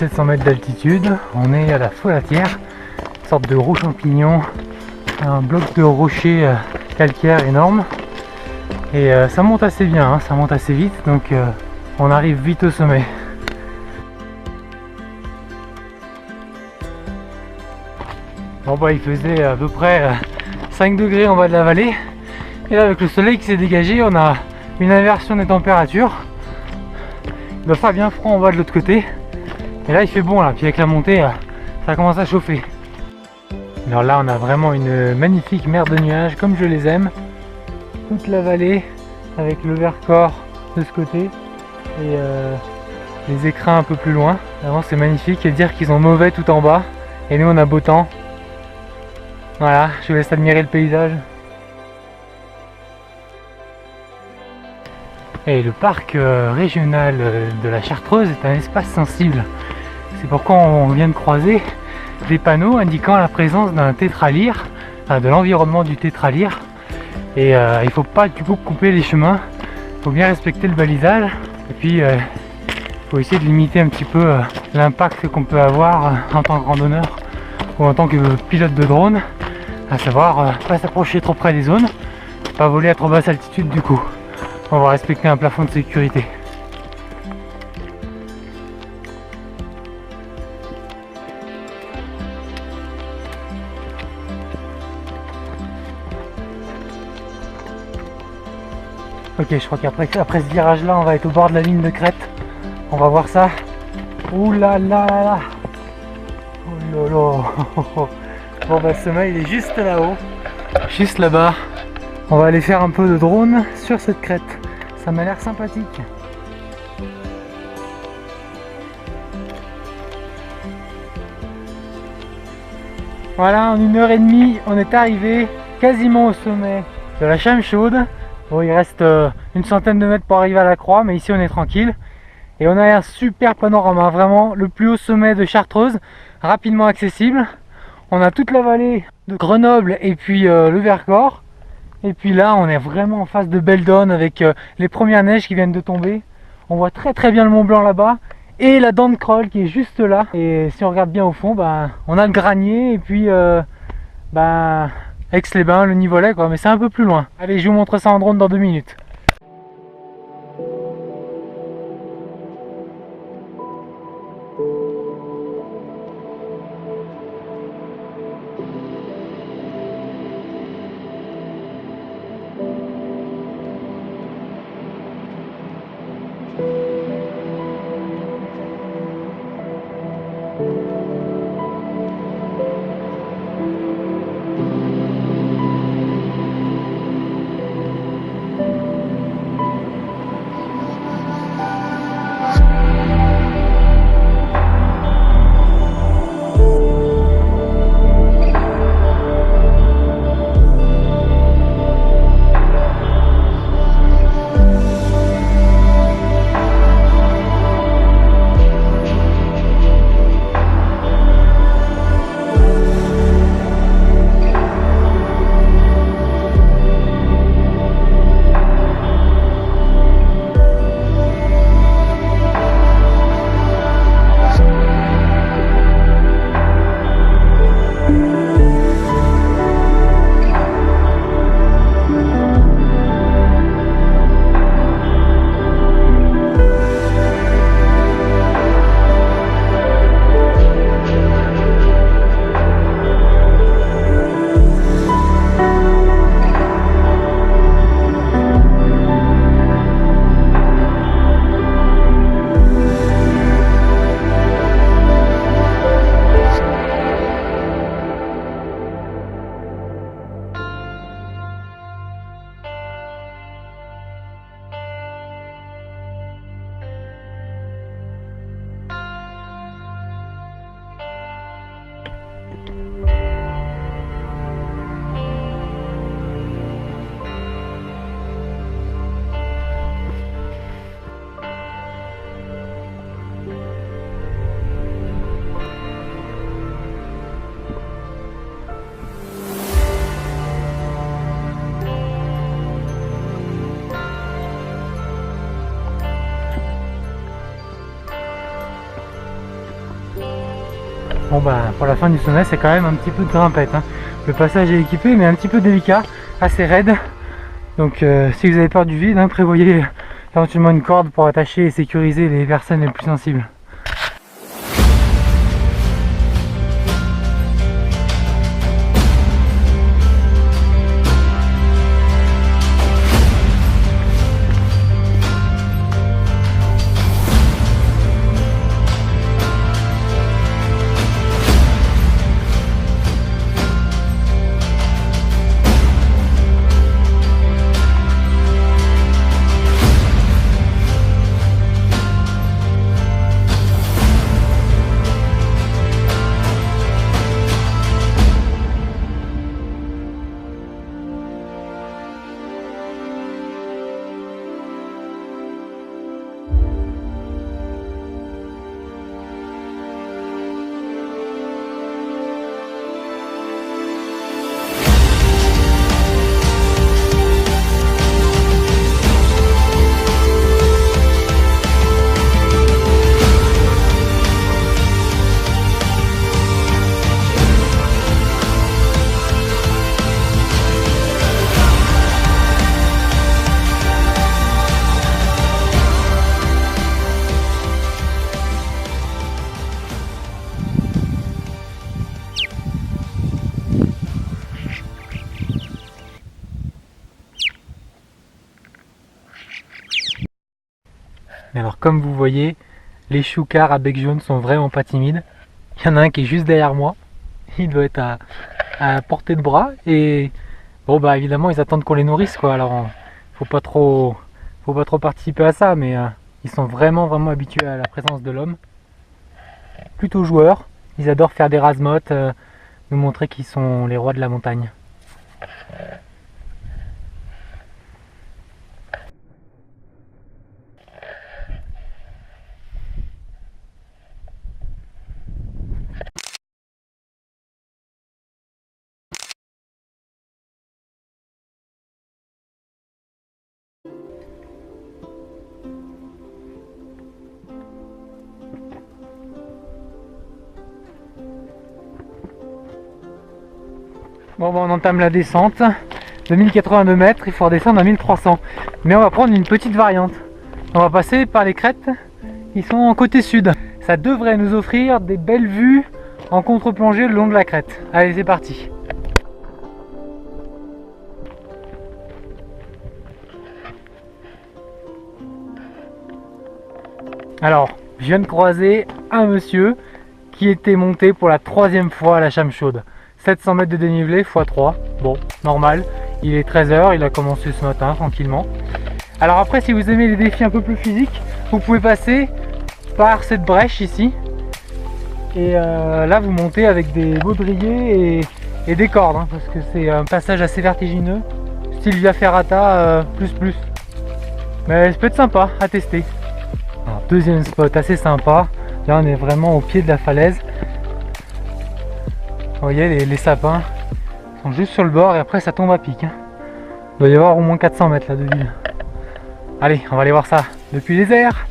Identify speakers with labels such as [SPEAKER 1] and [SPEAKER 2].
[SPEAKER 1] 1700 mètres d'altitude. On est à la Folatière, une sorte de roue champignon, un bloc de rocher calcaire énorme. Et ça monte assez bien, hein, ça monte assez vite, donc on arrive vite au sommet. Bon bah il faisait à peu près 5 degrés en bas de la vallée. Et là avec le soleil qui s'est dégagé, on a une inversion des températures. Il doit faire bien froid en bas de l'autre côté. Et là il fait bon là, puis avec la montée, ça commence à chauffer. Alors là on a vraiment une magnifique mer de nuages comme je les aime. Toute la vallée avec le Vercors de ce côté et les écrins un peu plus loin. Vraiment c'est magnifique, et dire qu'ils ont mauvais tout en bas et nous on a beau temps. Voilà, je vous laisse admirer le paysage. Et le parc régional de la Chartreuse est un espace sensible. C'est pourquoi on vient de croiser des panneaux indiquant la présence d'un tétralyre, de l'environnement du tétralyre. Et il ne faut pas du coup couper les chemins, il faut bien respecter le balisage. Et puis il faut essayer de limiter un petit peu l'impact qu'on peut avoir en tant que randonneur ou en tant que pilote de drone, à savoir pas s'approcher trop près des zones, pas voler à trop basse altitude du coup. On va respecter un plafond de sécurité. Ok, je crois qu'après ce virage là on va être au bord de la ligne de crête. On va voir ça. Ouh là là là là. Oh là là. Bon bah le sommet il est juste là-haut. Juste là-bas. On va aller faire un peu de drone sur cette crête. Ça m'a l'air sympathique. Voilà, en 1h30 on est arrivé quasiment au sommet de la Chamchaude. Bon, il reste une centaine de mètres pour arriver à la croix, mais ici on est tranquille. Et on a un super panorama, vraiment le plus haut sommet de Chartreuse, rapidement accessible. On a toute la vallée de Grenoble et puis le Vercors. Et puis là on est vraiment en face de Beldon avec les premières neiges qui viennent de tomber. On voit très bien le Mont Blanc là-bas et la dent de Croll qui est juste là. Et si on regarde bien au fond, ben, on a le Granier et puis Aix-les-Bains, le Nivolet quoi, mais c'est un peu plus loin. Allez, je vous montre ça en drone dans 2 minutes. Bon bah pour la fin du sommet c'est quand même un petit peu de grimpette, hein. Le passage est équipé mais un petit peu délicat, assez raide. Donc si vous avez peur du vide, hein, prévoyez éventuellement une corde pour attacher et sécuriser les personnes les plus sensibles. Et alors comme vous voyez, les choucars à bec jaune sont vraiment pas timides. Il y en a un qui est juste derrière moi, il doit être à portée de bras et bon bah évidemment ils attendent qu'on les nourrisse quoi, alors faut pas trop participer à ça, mais ils sont vraiment habitués à la présence de l'homme. Plutôt joueurs, ils adorent faire des rasemottes, nous montrer qu'ils sont les rois de la montagne. Bon, on entame la descente de 1082 mètres, il faut redescendre à 1300. Mais on va prendre une petite variante. On va passer par les crêtes qui sont en côté sud. Ça devrait nous offrir des belles vues en contre-plongée le long de la crête. Allez, c'est parti. Alors, je viens de croiser un monsieur qui était monté pour la 3e fois à la Chamchaude. 700 mètres de dénivelé x 3, bon, normal. Il est 13h, il a commencé ce matin tranquillement. Alors après, si vous aimez les défis un peu plus physiques, vous pouvez passer par cette brèche ici. Et là, vous montez avec des baudriers et des cordes, hein, parce que c'est un passage assez vertigineux, style Via Ferrata plus. Mais ça peut être sympa à tester. Alors, deuxième spot assez sympa. Là, on est vraiment au pied de la falaise. Vous voyez, les sapins sont juste sur le bord et après ça tombe à pic, hein. Il doit y avoir au moins 400 mètres là de ville. Allez, on va aller voir ça depuis les airs.